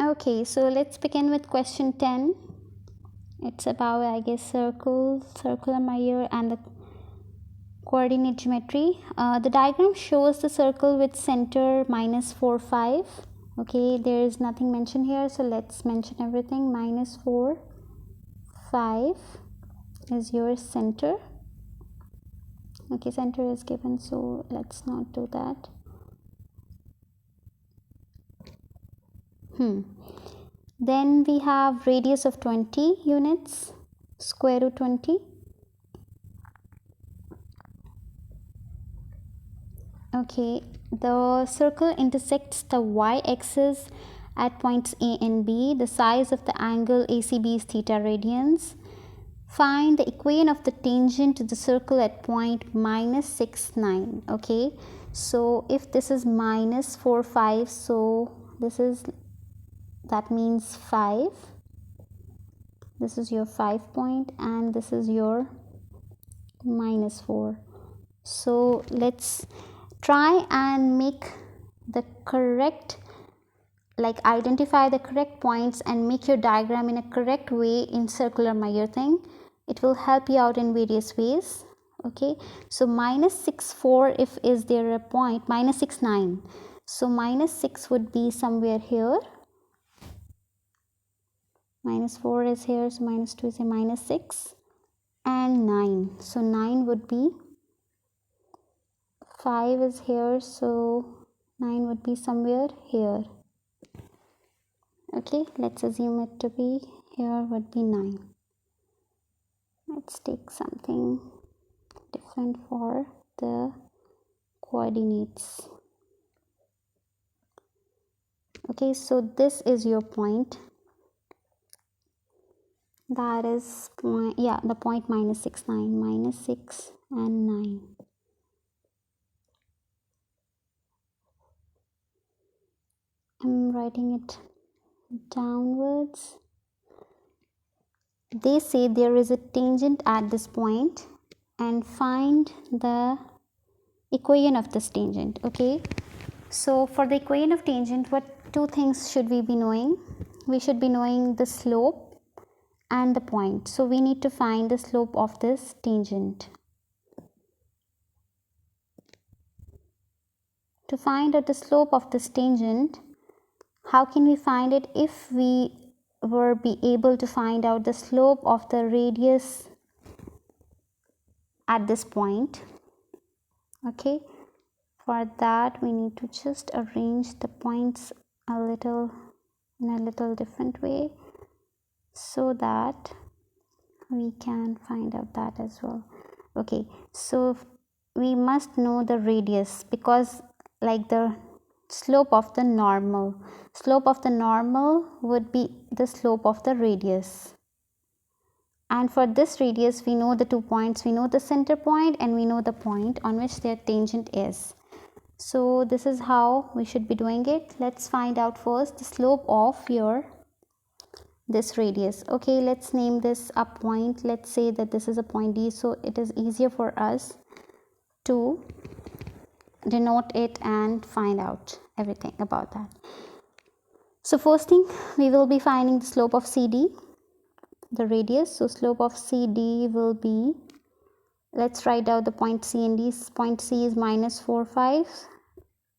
Okay, so let's begin with question 10. It's about, I guess, circular mirror and the coordinate geometry. The diagram shows the circle with center minus 4, 5. Okay, there is nothing mentioned here, so let's mention everything. Minus 4, 5 is your center. Okay, center is given, so let's not do that. Then we have radius of 20 units, square root 20. Okay, the circle intersects the y-axis at points A and B. The size of the angle ACB is theta radians. Find the equation of the tangent to the circle at point minus 6, 9. Okay, so if this is minus 4, 5, so that means 5. This is your 5 point and this is your minus 4. So let's try and make the correct, like identify the correct points and make your diagram in a correct way in circular mirror thing. It will help you out in various ways. Okay, so minus 6, 4, if is there a point, minus 6, 9. So minus 6 would be somewhere here. Minus 4 is here, so minus 2 is a minus 6. And 9. So 9 would be, 5 is here, so 9 would be somewhere here. Okay, let's assume it to be here would be 9. Let's take something different for the coordinates. Okay, so this is your point. That is point, yeah, the point minus 6, 9, minus 6 and 9. I'm writing it downwards. They say there is a tangent at this point and find the equation of this tangent. Okay, so for the equation of tangent, what two things should we be knowing? We should be knowing the slope and the point. So we need to find the slope of this tangent. To find out the slope of this tangent, how can we find it? If we were be able to find out the slope of the radius at this point. Okay, for that we need to just arrange the points in a little different way so that we can find out that as well. Okay, so we must know the radius, because like the slope of the normal would be the slope of the radius, and for this radius we know the 2 points. We know the center point and we know the point on which their tangent is. So this is how we should be doing it. Let's find out first the slope of this radius. Okay, let's name this a point. Let's say that this is a point D, so it is easier for us to denote it and find out everything about that. So first thing, we will be finding the slope of CD, the radius. So slope of CD will be, let's write down the point C and D. Point C is minus 4, 5.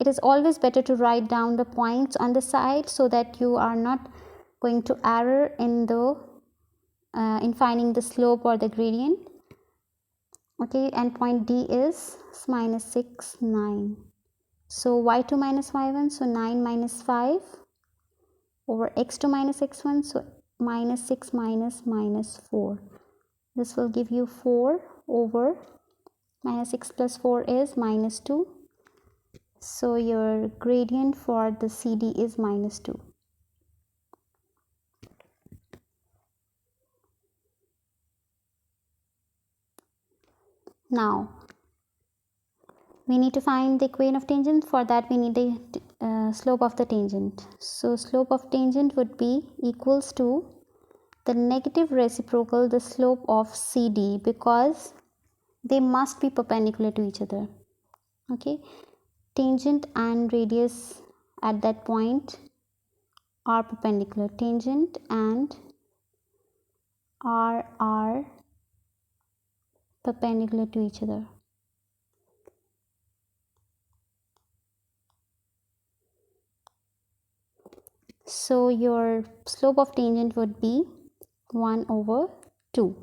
It is always better to write down the points on the side so that you are not going to error in the in finding the slope or the gradient. Okay, and point D is minus 6, 9. So y2 minus y1, so 9 minus 5 over x2 minus x1, so minus 6 minus minus 4. This will give you 4 over minus 6 plus 4 is minus 2. So your gradient for the CD is minus 2. Now we need to find the equation of tangent. For that we need the slope of the tangent. So slope of tangent would be equals to the negative reciprocal the slope of CD, because they must be perpendicular to each other. Okay, tangent and radius at that point are perpendicular. Tangent and R are perpendicular to each other. So your slope of tangent would be 1 over 2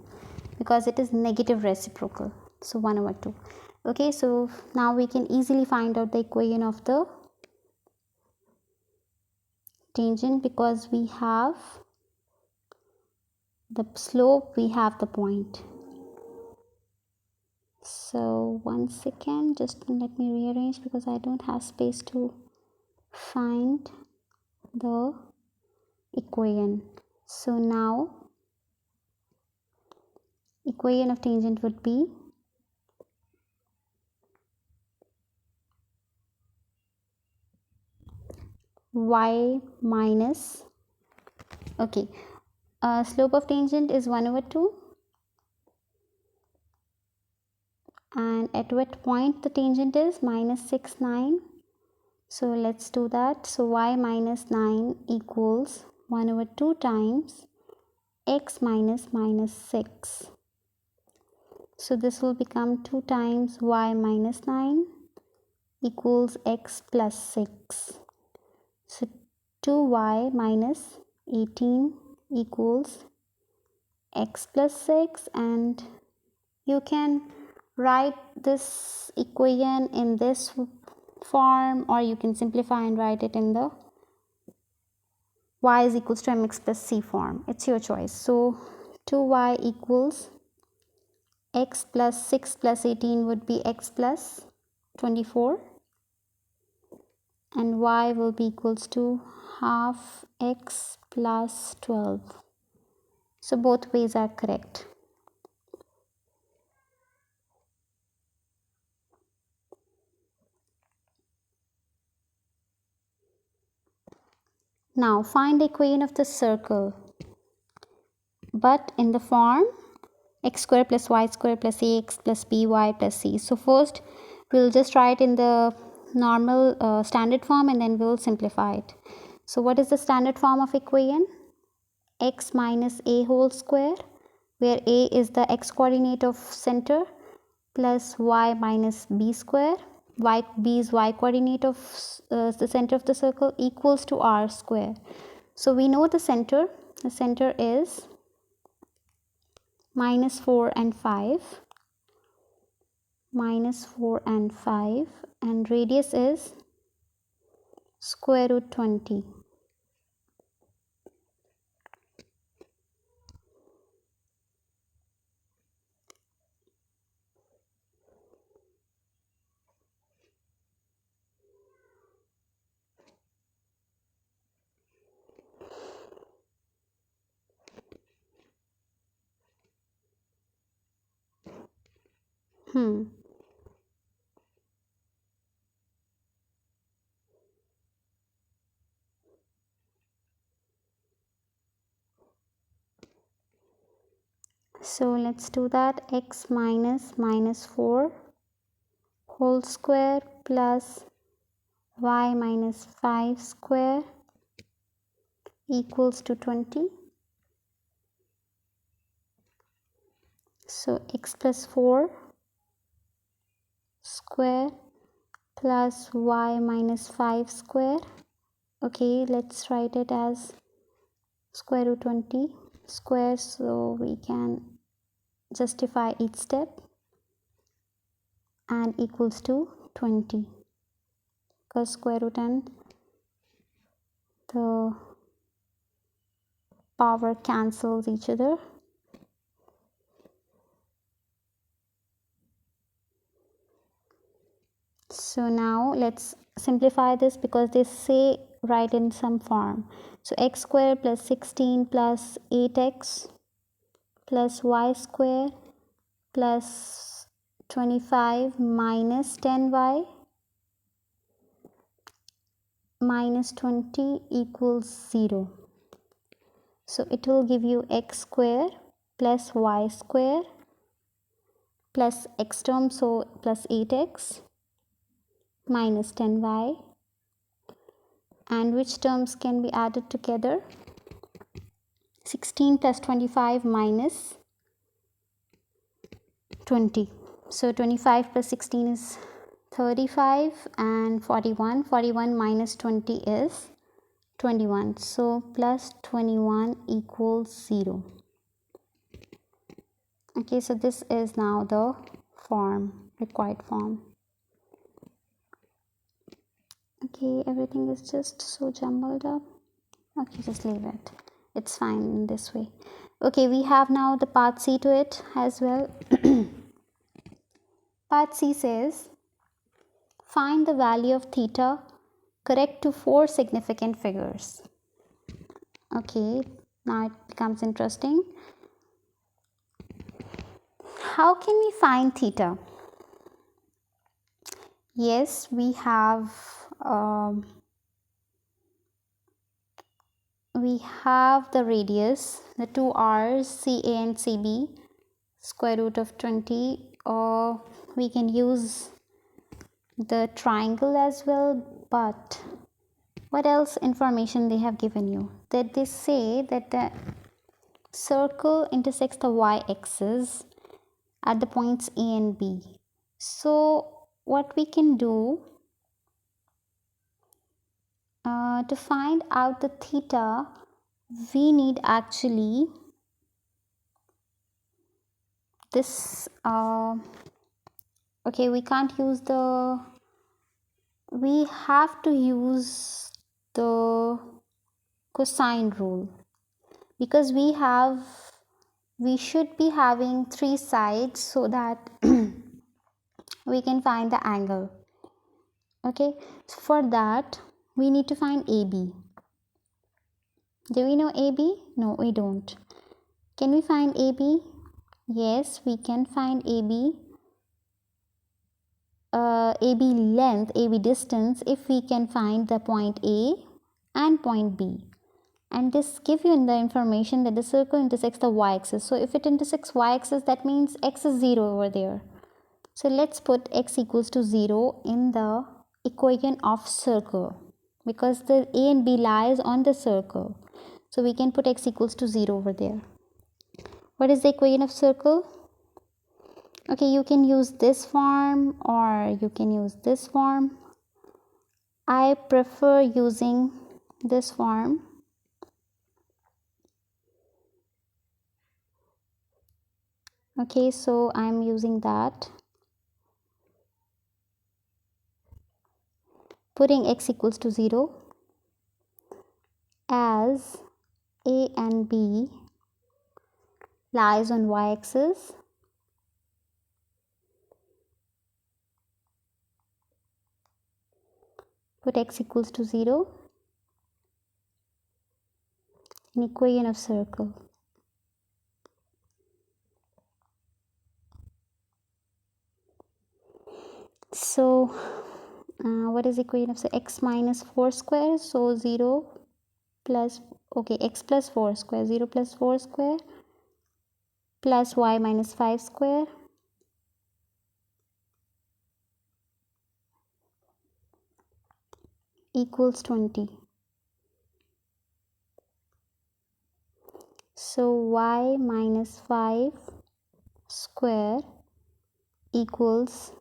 because it is negative reciprocal. So 1 over 2. Okay, so now we can easily find out the equation of the tangent because we have the slope, we have the point. So 1 second, just let me rearrange because I don't have space to find the equation. So now equation of tangent would be y minus, okay, slope of tangent is 1 over 2 and at what point the tangent is minus 6, 9. So let's do that. So y minus 9 equals 1 over 2 times x minus minus 6. So this will become 2 times y minus 9 equals x plus 6. So 2y minus 18 equals x plus 6, and you can write this equation in this form or you can simplify and write it in the y is equals to mx plus c form. It's your choice. So 2y equals x plus 6 plus 18 would be x plus 24 and y will be equals to half x plus 12. So both ways are correct. Now find the equation of the circle, but in the form x square plus y square plus ax plus by plus c. So first we'll just write in the normal standard form and then we'll simplify it. So what is the standard form of equation? X minus a whole square, where a is the x coordinate of center, plus y minus b square, b is y coordinate of the center of the circle, equals to r square. So we know the center is minus 4 and 5, and radius is square root 20. So let's do that. X minus minus 4 whole square plus y minus 5 square equals to 20. So x plus 4 square plus y minus 5 square. Okay, let's write it as square root 20 square, so we can justify each step, and equals to 20 because square root and the power cancels each other. So now let's simplify this because they say write in some form. So x square plus 16 plus 8x plus y square plus 25 minus 10y minus 20 equals 0. So it will give you x square plus y square plus x term, so plus 8x minus 10y And which terms can be added together? 16 plus 25 minus 20. So 25 plus 16 is 35 and 41. 41 minus 20 is 21. So plus 21 equals 0. Okay, so this is now the form, required form. Okay, everything is just so jumbled up. Okay, just leave it. It's fine in this way. Okay, we have now the part C to it as well. Part C says, find the value of theta correct to 4 significant figures. Okay, now it becomes interesting. How can we find theta? Yes, we have the radius, the two r's, CA and CB, square root of 20, or we can use the triangle as well. But what else information they have given you? That they say that the circle intersects the y-axis at the points A and B. So what we can do to find out the theta, we need actually this okay, we can't use we have to use the cosine rule, because we should be having 3 sides so that we can find the angle. Okay, so for that we need to find AB. Do we know AB? No, we don't. Can we find AB? Yes, we can find AB. AB length, AB distance, if we can find the point A and point B. And this gives you the information that the circle intersects the y-axis. So if it intersects y-axis, that means x is 0 over there. So let's put x equals to 0 in the equation of circle, because the A and B lies on the circle. So we can put x equals to 0 over there. What is the equation of circle? Okay, you can use this form or you can use this form. I prefer using this form. Okay, so I'm using that. Putting x equals to 0 as A and B lies on y-axis. Put x equals to 0 in equation of circle. So what is equation of x minus 4 square? So 0 plus, okay, x plus 4 square, 0 plus 4 square plus y minus 5 square equals 20. So y minus 5 square equals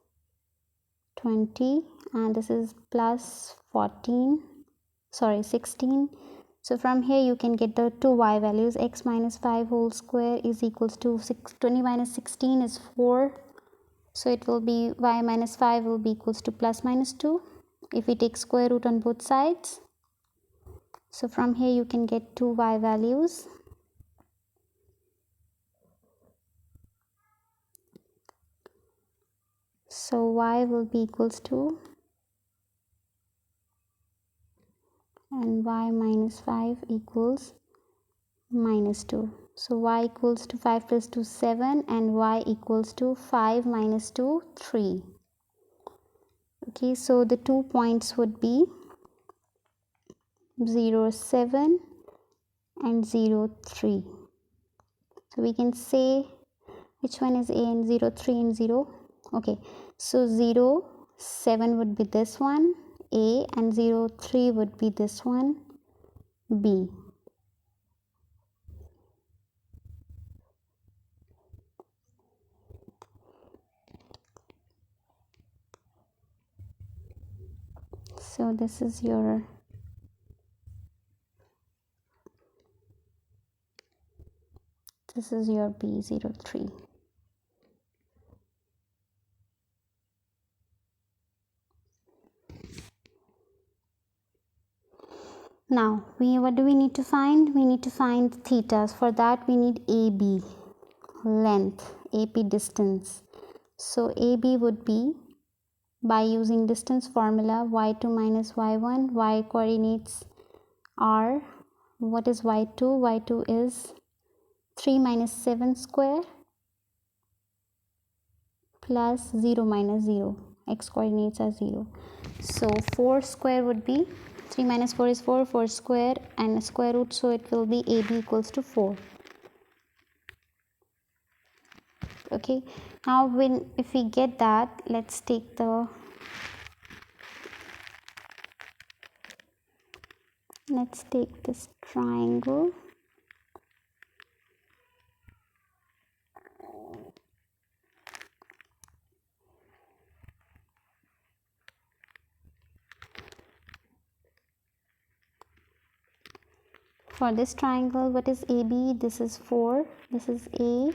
20, and this is plus 16. So from here you can get the two y values. X minus 5 whole square is equals to 20 minus 16 is 4. So it will be y minus 5 will be equals to plus minus 2 if we take square root on both sides. So from here you can get two y values. So y will be equals to, and y minus 5 equals minus 2. So y equals to 5 plus 2 7, and y equals to 5 minus 2 3. Okay, so the 2 points would be 0 7 and 0 3. So we can say which one is A, and 0 3 and 0. Okay, so 0 7 would be this one, A, and 0, 3 would be this one, B. So this is your B03. Now, what do we need to find? We need to find thetas. For that, we need AB, length, AP distance. So, AB would be, by using distance formula, y2 minus y1, y coordinates are, what is y2? y2 is 3 minus 7 square plus 0 minus 0, x coordinates are 0. So 4 square would be, 3 minus 4 is 4, 4 square and a square root, so it will be AB equals to 4. Okay, now if we get that, let's take this triangle. For this triangle, what is AB? This is 4. This is A.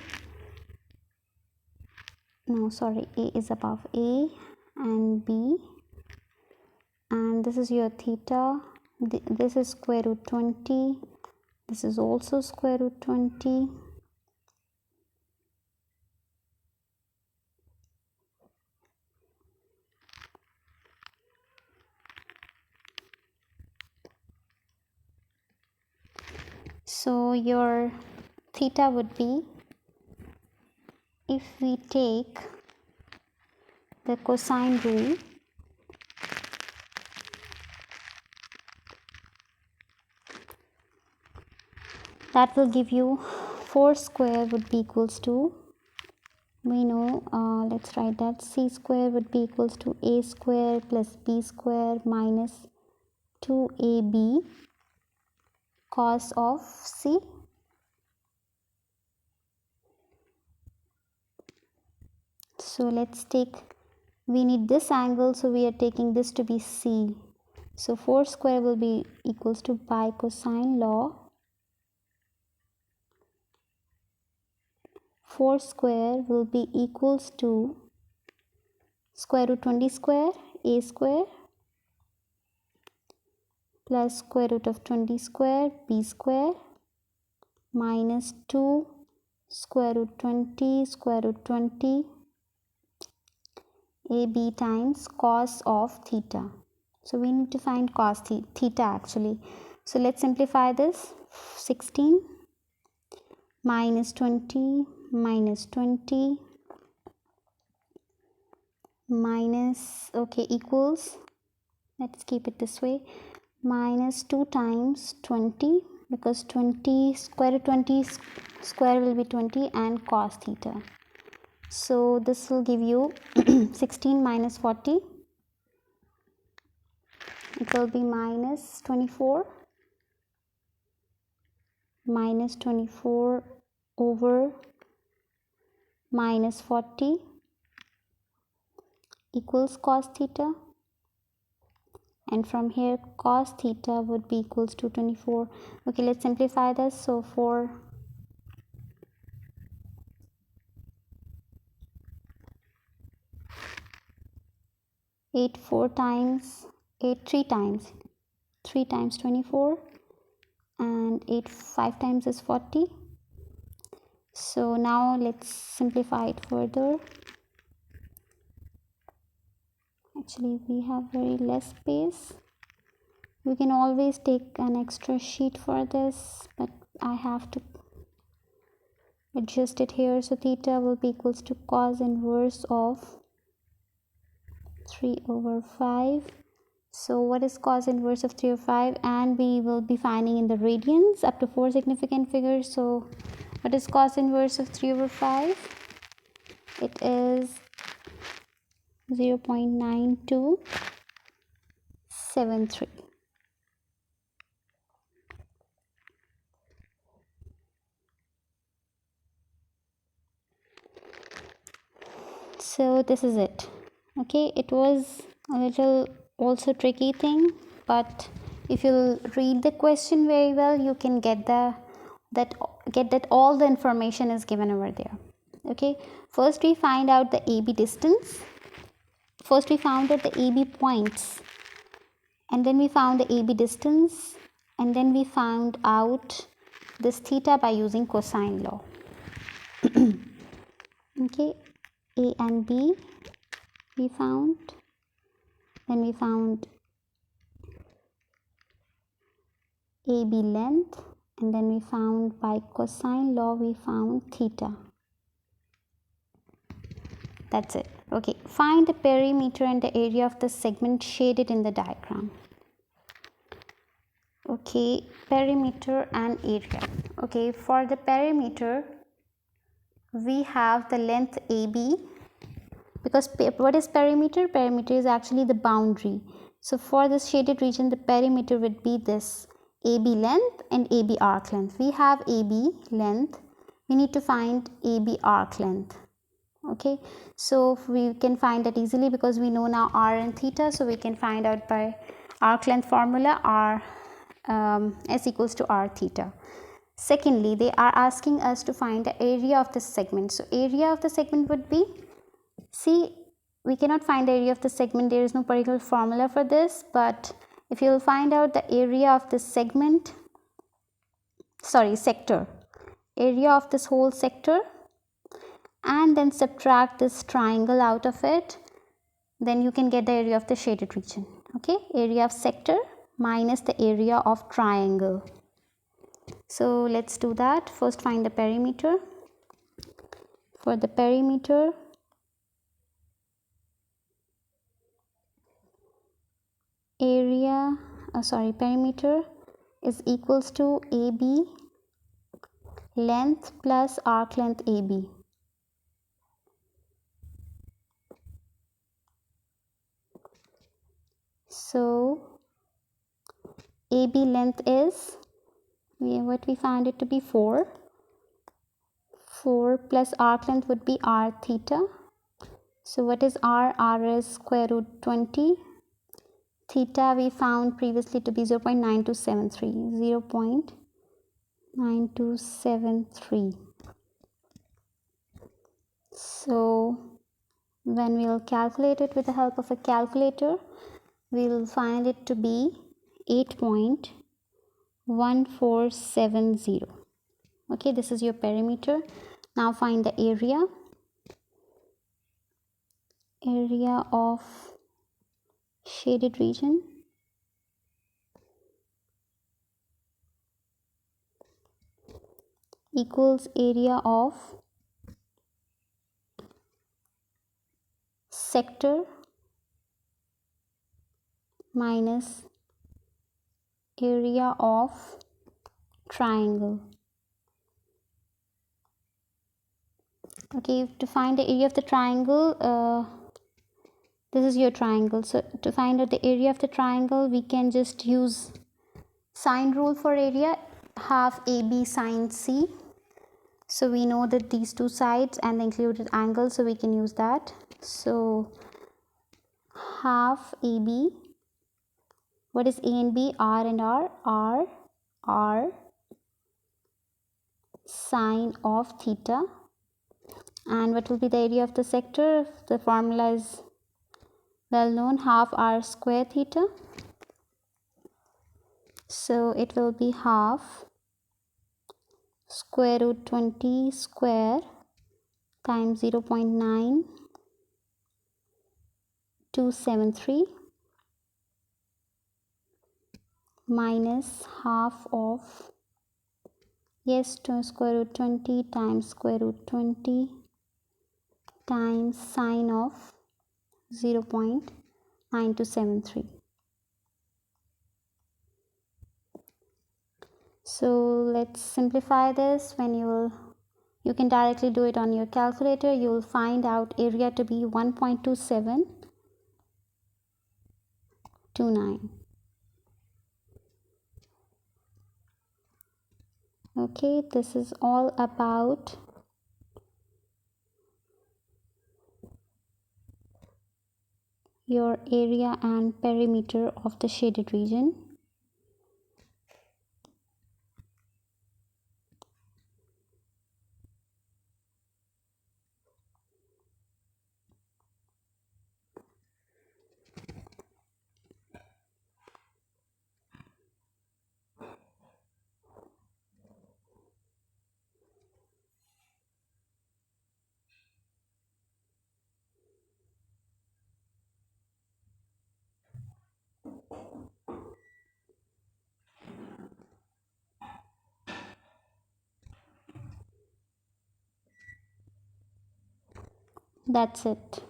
No, sorry, A is above A and B. And this is your theta. This is square root 20. This is also square root 20. So your theta would be, if we take the cosine rule, that will give you 4 square would be equals to, we know, let's write that, c square would be equals to a square plus b square minus 2ab cos of c. So let's take, we need this angle, so we are taking this to be c. So 4 square will be equals to, by cosine law, 4 square will be equals to square root 20 square, a square, plus square root of 20 square, b square, minus 2 square root 20 square root 20 ab times cos of theta. So we need to find cos theta actually. So let's simplify this. 16 minus 20 minus 20 minus, okay, equals, let's keep it this way, minus 2 times 20, because 20 square root 20 square will be 20, and cos theta. So this will give you 16 minus 40, it will be minus 24, minus 24 over minus 40 equals cos theta, and from here cos theta would be equals to 24. Okay, let's simplify this. So for 8 4 times 8 3 times 3 times 24, and 8 5 times is 40. So now let's simplify it further. Actually we have very less space. We can always take an extra sheet for this, but I have to adjust it here. So theta will be equals to cos inverse of 3 over 5. So what is cos inverse of 3 over 5? And we will be finding in the radians up to 4 significant figures. So what is cos inverse of 3 over 5? It is 0.92 0.73. So this is it. Okay, it was a little also tricky thing, but if you read the question very well, you can get that all the information is given over there. Okay, first we find out the AB distance. First we found out the AB points, and then we found the AB distance, and then we found out this theta by using cosine law. Okay, A and B we found, then we found AB length, and then we found by cosine law we found theta. That's it. Okay, find the perimeter and the area of the segment shaded in the diagram. Okay, perimeter and area. Okay, for the perimeter we have the length AB, because what is perimeter? Perimeter is actually the boundary. So for this shaded region, the perimeter would be this AB length and AB arc length. We have AB length, we need to find AB arc length. Okay, so we can find that easily because we know now r and theta, so we can find out by arc length formula r s equals to r theta. Secondly, they are asking us to find the area of the segment. So area of the segment would be, see, we cannot find the area of the segment, there is no particular formula for this, but if you will find out the area of this segment, sector, area of this whole sector, and then subtract this triangle out of it, then you can get the area of the shaded region. Okay, area of sector minus the area of triangle. So let's do that. First find the perimeter. For the perimeter, perimeter is equals to AB length plus arc length AB. So AB length is, what we found it to be 4 plus arc length would be r theta. So what is r? R is square root 20. Theta we found previously to be 0.9273. 0.9273. So when we will calculate it with the help of a calculator, we will find it to be 8.1470. Okay, this is your perimeter. Now find the area. Area of shaded region equals area of sector minus area of triangle. Okay, to find the area of the triangle, this is your triangle. So to find out the area of the triangle, we can just use sine rule for area, half AB sine C. So we know that these two sides and the included angle, so we can use that. So half AB, what is A and B? R and R, R sine of theta. And what will be the area of the sector? The formula is well known, half r square theta. So it will be half square root 20 square times 0.9273 minus half of, yes, to square root 20 times square root 20 times sine of 0.9273. So let's simplify this. When you can directly do it on your calculator. You will find out area to be 1.2729. Okay, this is all about your area and perimeter of the shaded region. That's it.